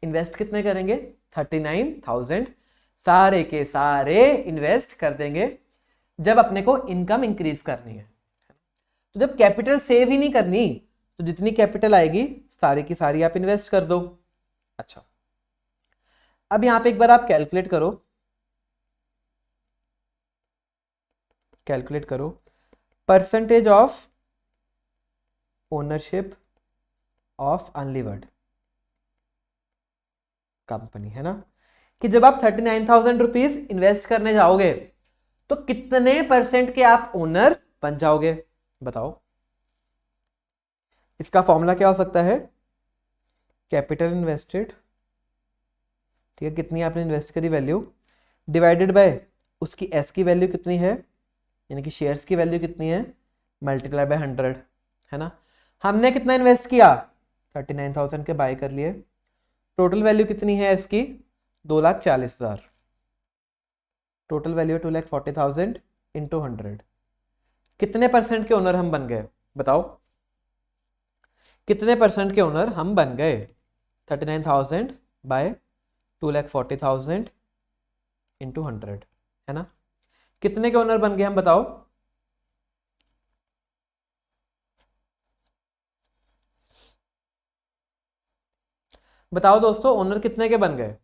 इन्वेस्ट कितने करेंगे? 39,000 सारे के सारे इन्वेस्ट कर देंगे जब अपने को इनकम इंक्रीज करनी है। तो जब कैपिटल सेव ही नहीं करनी तो जितनी कैपिटल आएगी सारी की सारी आप इन्वेस्ट कर दो। अच्छा, अब यहां पे एक बार आप कैलकुलेट करो percentage of ownership of unlevered company, है ना, कि जब आप 39,000 रुपीज इन्वेस्ट करने जाओगे तो कितने परसेंट के आप ओनर बन जाओगे? बताओ। इसका फॉर्मूला क्या हो सकता है? कैपिटल इन्वेस्टेड, ठीक है, कितनी आपने इन्वेस्ट करी वैल्यू, डिवाइडेड बाय उसकी एस की वैल्यू कितनी है, यानी कि शेयर्स की वैल्यू कितनी है, मल्टीप्लाई बाय 100, है ना। हमने कितना इन्वेस्ट किया? 39,000 के बाय कर लिए। टोटल वैल्यू कितनी है इसकी? 2,40,000। Total value 2,40,000 into 100। कितने परसेंट के ओनर हम बन गए? बताओ, कितने परसेंट के ओनर हम बन गए? 39,000 बाय 2,40,000 इंटू 100, है ना। कितने के ओनर बन गए हम? बताओ। बताओ दोस्तों, ओनर कितने के बन गए?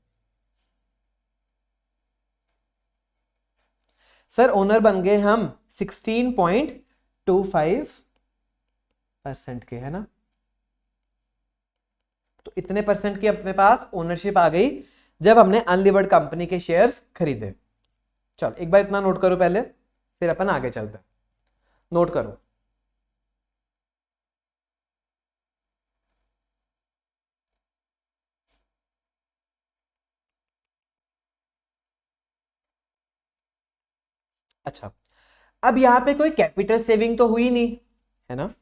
सर ओनर बन गए हम 16.25% के, है ना। तो इतने परसेंट की अपने पास ओनरशिप आ गई जब हमने अनलिवर्ड कंपनी के शेयर्स खरीदे। चलो एक बार इतना नोट करो पहले, फिर अपन आगे चलते हैं। नोट करो। अच्छा, अब यहां पे कोई कैपिटल सेविंग तो हुई नहीं, है ना।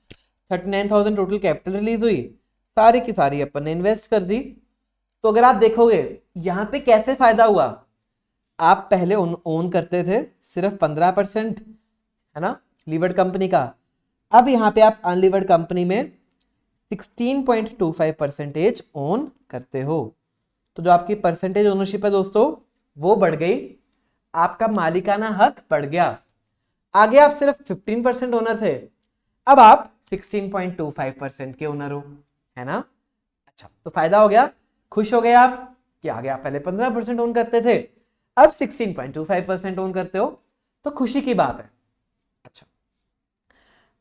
39,000 टोटल कैपिटल रिलीज हुई, सारी की सारी अपन ने इन्वेस्ट कर दी। तो अगर आप देखोगे यहां पे कैसे फायदा हुआ, आप पहले ओन करते थे सिर्फ 15%, है ना, लीवर्ड कंपनी का। अब यहां पे आप अनलीवर्ड कंपनी में 16.25% ओन करते हो। तो जो आपकी परसेंटेज ओनरशिप है दोस्तों वो बढ़ गई, आपका मालिकाना हक बढ़ गया। आगे आप सिर्फ 15% ओनर थे, अब आप 16.25% के ओनर हो, है ना। अच्छा, तो फायदा हो गया, खुश हो गए आप कि आगे आप पहले 15% ओन करते थे, अब 16.25% ओन करते हो, तो खुशी की बात है। अच्छा,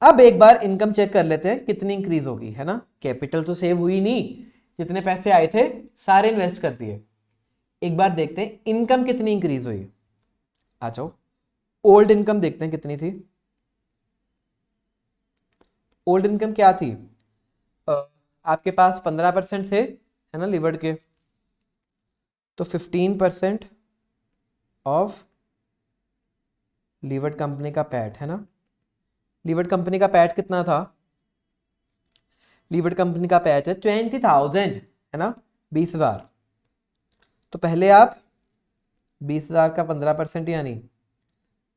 अब एक बार इनकम चेक कर लेते हैं कितनी इंक्रीज होगी, है ना। कैपिटल तो सेव हुई नहीं, जितने पैसे आए थे सारे इन्वेस्ट कर दिए। एक बार देखते हैं इनकम कितनी इंक्रीज हुई। आ जाओ, ओल्ड इनकम देखते हैं कितनी थी। ओल्ड इनकम क्या थी? आपके पास 15% थे, है ना, लिवर्ड के, तो 15% ऑफ लिवर्ड कंपनी का पैट, है ना। लिवर्ड कंपनी का पैट कितना था? लिवर्ड कंपनी का पैट है 20,000, है ना, 20,000। तो पहले आप 20,000 का 15% यानी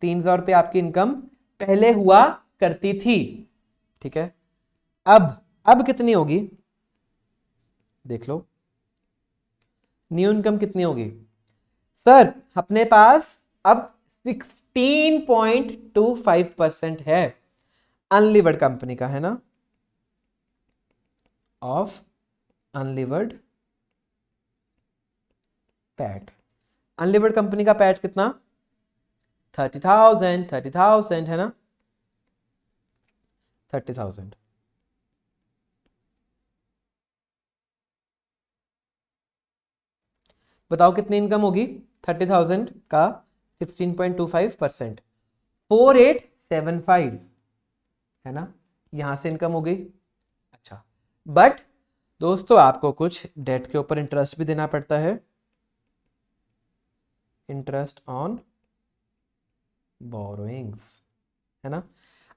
3,000 रुपये आपकी इनकम पहले हुआ करती थी, ठीक है। अब कितनी होगी देख लो, न्यू इनकम कितनी होगी सर, अपने पास अब 16.25% है अनलिवर्ड कंपनी का, है ना, of unlevered PAT. Unlevered company का पैट कितना, 30,000 है ना, 30,000। बताओ कितनी इनकम होगी 30,000 का 16.25%, 4875, है ना, यहां से इनकम हो गई। अच्छा, बट दोस्तों आपको कुछ डेट के ऊपर इंटरेस्ट भी देना पड़ता है, इंटरेस्ट ऑन बोरोइंग्स, है ना।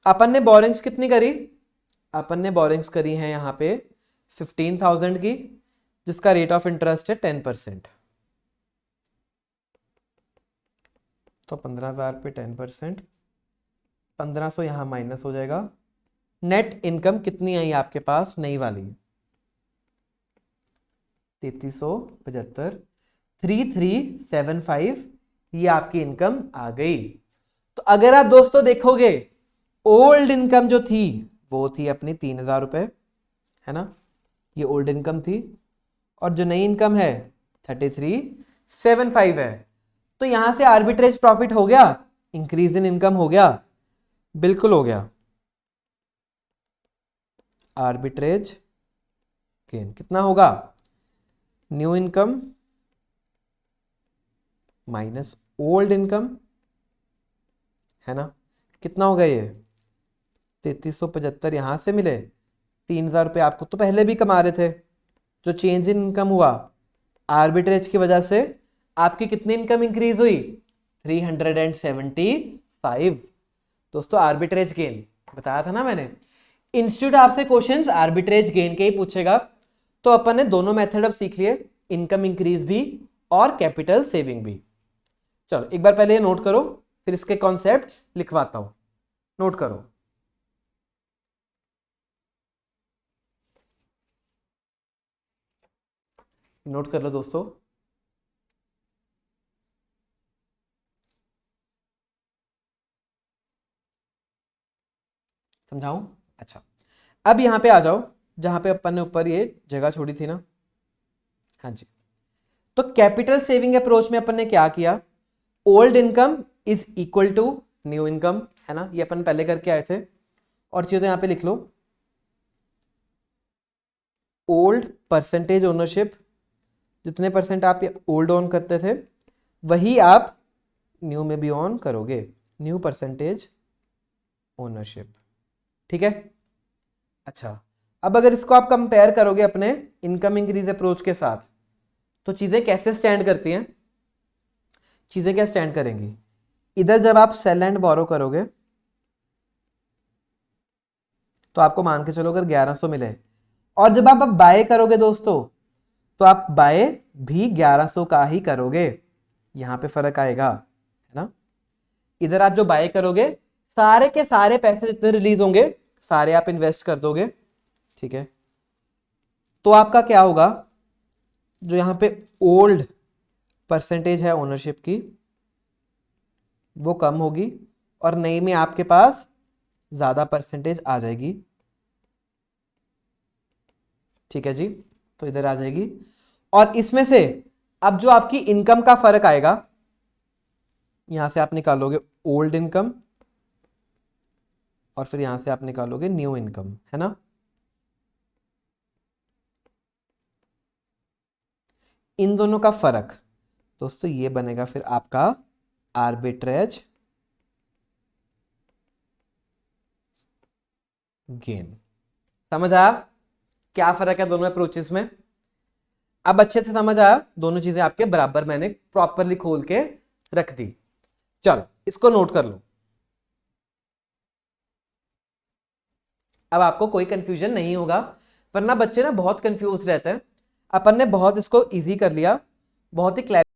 अपन ने बोरिंग्स कितनी करी, अपन ने बोरिंग्स करी है यहां पे 15,000 की, जिसका रेट ऑफ इंटरेस्ट है 10%। तो 15,000 पे 10%, 1500 यहां माइनस हो जाएगा। नेट इनकम कितनी आई आपके पास नई वाली, 3375, 3375, ये आपकी इनकम आ गई। तो अगर आप दोस्तों देखोगे ओल्ड इनकम जो थी वो थी अपनी 3,000 रुपए, है ना, ये ओल्ड इनकम थी, और जो नई इनकम है 3375 है। तो यहां से आर्बिट्रेज प्रॉफिट हो गया, इंक्रीज इन इनकम हो गया, बिल्कुल हो गया। आर्बिट्रेज गेन कितना होगा, new income minus old income, है ना, कितना होगा ये 3375, यहां से मिले 3,000 रुपये आपको तो पहले भी कमा रहे थे, जो चेंज इन इनकम हुआ आर्बिट्रेज की वजह से आपकी कितनी इनकम इंक्रीज हुई 375। दोस्तों आर्बिट्रेज गेन बताया था ना मैंने, इंस्टीट्यूट आपसे क्वेश्चंस आर्बिट्रेज गेन के ही पूछेगा। तो अपन ने दोनों मेथड अब सीख लिए, इनकम इंक्रीज भी और कैपिटल सेविंग भी। चलो एक बार पहले ये नोट करो, फिर इसके कॉन्सेप्ट्स लिखवाता हूं, नोट करो। नोट कर लो दोस्तों, समझाऊं। अच्छा, अब यहां पे आ जाओ जहां पे अपन ने ऊपर ये जगह छोड़ी थी ना, हाँ जी। तो कैपिटल सेविंग अप्रोच में अपन ने क्या किया, old income is equal to new income, है ना, ये अपन पहले करके आए थे। और चीजें यहां पे लिख लो, ओल्ड परसेंटेज ओनरशिप, जितने परसेंट आप ओल्ड ऑन करते थे वही आप न्यू में भी ऑन करोगे, न्यू परसेंटेज ओनरशिप, ठीक है। अच्छा, अब अगर इसको आप कंपेयर करोगे अपने इनकम इंक्रीज अप्रोच के साथ, तो चीजें कैसे स्टैंड करती हैं, चीजें क्या स्टैंड करेंगी, इधर जब आप सेल एंड बोरो करोगे तो आपको मान के चलो अगर 1100 मिले, और जब आप बाय करोगे दोस्तों तो आप बाय भी 1100 का ही करोगे, यहां पे फर्क आएगा, है ना। इधर आप जो बाय करोगे सारे के सारे पैसे जितने रिलीज होंगे सारे आप इन्वेस्ट कर दोगे, ठीक है। तो आपका क्या होगा, जो यहां पे ओल्ड परसेंटेज है ओनरशिप की वो कम होगी, और नई में आपके पास ज्यादा परसेंटेज आ जाएगी, ठीक है जी। तो इधर आ जाएगी, और इसमें से अब जो आपकी इनकम का फर्क आएगा, यहां से आप निकालोगे ओल्ड इनकम और फिर यहां से आप निकालोगे न्यू इनकम, है ना। इन दोनों का फर्क दोस्तों ये बनेगा फिर आपका आर्बिट्रेज गेन। समझ आया क्या फर्क है दोनों अप्रोचेस में, अब अच्छे से समझ आया, दोनों चीजें आपके बराबर मैंने प्रॉपरली खोल के रख दी। चलो इसको नोट कर लो, अब आपको कोई कंफ्यूजन नहीं होगा, वरना बच्चे ना बहुत कंफ्यूज रहते हैं। अपन ने बहुत इसको इजी कर लिया, बहुत ही